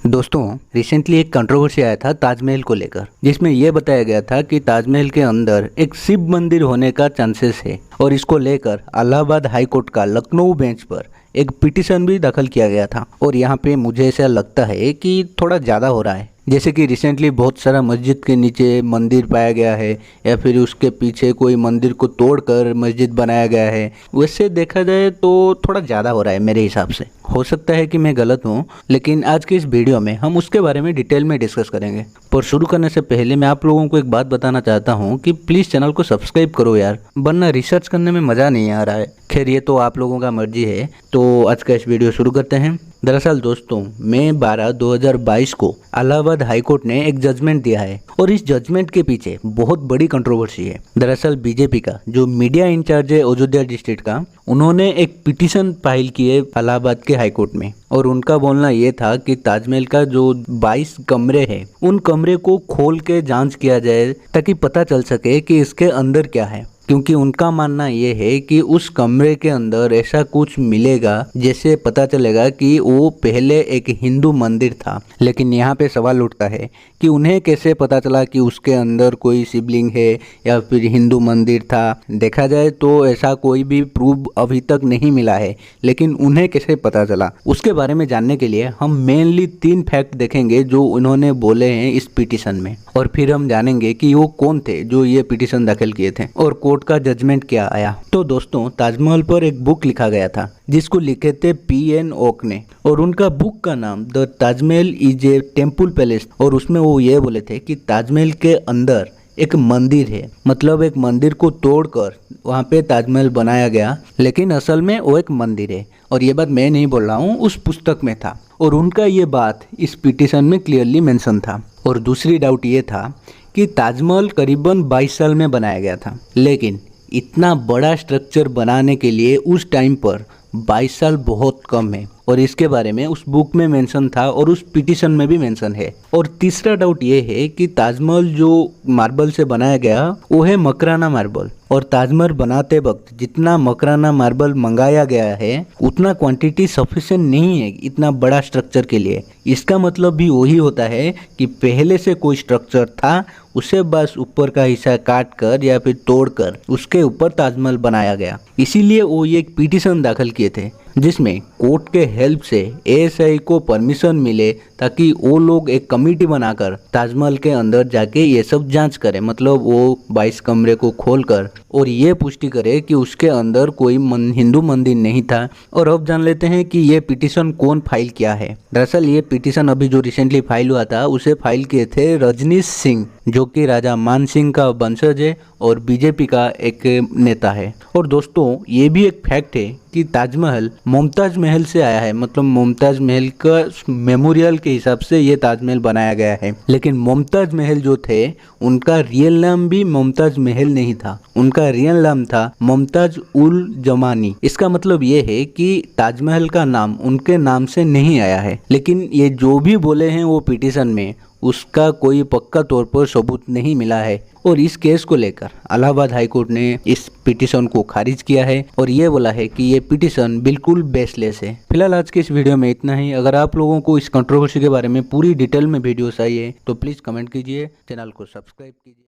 दोस्तों, रिसेंटली एक कंट्रोवर्सी आया था ताजमहल को लेकर, जिसमें यह बताया गया था कि ताजमहल के अंदर एक शिव मंदिर होने का चांसेस है और इसको लेकर इलाहाबाद हाई कोर्ट का लखनऊ बेंच पर एक पिटीशन भी दाखिल किया गया था। और यहाँ पे मुझे ऐसा लगता है कि थोड़ा ज़्यादा हो रहा है। जैसे कि रिसेंटली बहुत सारा मस्जिद के नीचे मंदिर पाया गया है या फिर उसके पीछे कोई मंदिर को तोड़कर मस्जिद बनाया गया है। वैसे देखा जाए तो थोड़ा ज़्यादा हो रहा है मेरे हिसाब से। हो सकता है कि मैं गलत हूँ, लेकिन आज के इस वीडियो में हम उसके बारे में डिटेल में डिस्कस करेंगे। पर शुरू करने से पहले मैं आप लोगों को एक बात बताना चाहता हूँ कि प्लीज़ चैनल को सब्सक्राइब करो यार, वरना रिसर्च करने में मज़ा नहीं आ रहा है। खैर, ये तो आप लोगों का मर्जी है। तो आज का इस वीडियो शुरू करते हैं। दरअसल दोस्तों, मई 12, 2022 को इलाहाबाद हाई कोर्ट ने एक जजमेंट दिया है और इस जजमेंट के पीछे बहुत बड़ी कंट्रोवर्सी है। दरअसल बीजेपी का जो मीडिया इंचार्ज है अयोध्या डिस्ट्रिक्ट का, उन्होंने एक पिटीशन फाइल की है इलाहाबाद के हाई कोर्ट में। और उनका बोलना ये था कि ताजमहल का जो 22 कमरे हैं, उन कमरे को खोल के जांच किया जाए ताकि पता चल सके कि इसके अंदर क्या है। क्योंकि उनका मानना ये है कि उस कमरे के अंदर ऐसा कुछ मिलेगा जैसे पता चलेगा कि वो पहले एक हिंदू मंदिर था। लेकिन यहाँ पे सवाल उठता है कि उन्हें कैसे पता चला कि उसके अंदर कोई शिवलिंग है या फिर हिंदू मंदिर था। देखा जाए तो ऐसा कोई भी प्रूफ अभी तक नहीं मिला है, लेकिन उन्हें कैसे पता चला उसके बारे में जानने के लिए हम मेनली 3 फैक्ट देखेंगे जो उन्होंने बोले हैं इस पिटीशन में, और फिर हम जानेंगे कि वो कौन थे जो ये पिटीशन दाखिल किए थे और कोर्ट का जजमेंट क्या आया। तो दोस्तों, ताजमहल पर एक बुक लिखा गया था जिसको लिखे थे P.N. ओक ने, और उनका बुक का नाम the Taj Mahal is a temple palace. और उसमें वो ये बोले थे कि ताजमहल के अंदर एक मंदिर है, मतलब एक मंदिर को तोड़कर वहाँ पे ताजमहल बनाया गया, लेकिन असल में वो एक मंदिर है। और ये बात मैं नहीं बोल रहा हूँ, उस पुस्तक में था और उनका ये बात इस पिटीशन में क्लियरली मेंशन था। और दूसरी डाउट ये था कि ताजमहल करीबन 22 साल में बनाया गया था, लेकिन इतना बड़ा स्ट्रक्चर बनाने के लिए उस टाइम पर 22 साल बहुत कम है। और इसके बारे में उस बुक में मेंशन था और उस पिटीशन में भी मेंशन है। और तीसरा डाउट ये है कि ताजमहल जो मार्बल से बनाया गया वो है मकराना मार्बल, और ताजमहल बनाते वक्त जितना मकराना मार्बल मंगाया गया है उतना क्वांटिटी सफिशिएंट नहीं है इतना बड़ा स्ट्रक्चर के लिए। इसका मतलब भी वही होता है कि पहले से कोई स्ट्रक्चर था, उसे बस ऊपर का हिस्सा काट कर या फिर तोड़कर उसके ऊपर ताजमहल बनाया गया। इसीलिए वो ये एक पिटीशन दाखिल किए थे जिसमें कोर्ट के हेल्प से ASI को परमिशन मिले ताकि वो लोग एक कमेटी बनाकर ताजमहल के अंदर जाके ये सब जांच करें, मतलब वो 22 कमरे को खोलकर और ये पुष्टि करे कि उसके अंदर कोई हिंदू मंदिर नहीं था। और अब जान लेते हैं कि ये पिटीशन कौन फाइल किया है। दरअसल ये पिटीशन अभी जो रिसेंटली फाइल हुआ था उसे फाइल किए थे रजनीश सिंह, जो कि राजा मान सिंह का वंशज है और बीजेपी का एक नेता है। और दोस्तों, ये भी एक फैक्ट है कि ताजमहल मुमताज महल से आया है, मतलब मुमताज महल का मेमोरियल के हिसाब से ये ताजमहल बनाया गया है। लेकिन मुमताज महल जो थे उनका रियल नाम भी मुमताज महल नहीं था, उनका रियल नाम था मुमताज उल जमानी। इसका मतलब ये है कि ताजमहल का नाम उनके नाम से नहीं आया है। लेकिन ये जो भी बोले हैं वो पिटीशन में, उसका कोई पक्का तौर पर सबूत नहीं मिला है। और इस केस को लेकर इलाहाबाद हाई कोर्ट ने इस पिटीशन को खारिज किया है और ये बोला है कि ये पिटीशन बिल्कुल बेसलेस है। फिलहाल आज के इस वीडियो में इतना ही। अगर आप लोगों को इस कंट्रोवर्सी के बारे में पूरी डिटेल में वीडियोस चाहिए तो प्लीज़ कमेंट कीजिए, चैनल को सब्सक्राइब कीजिए।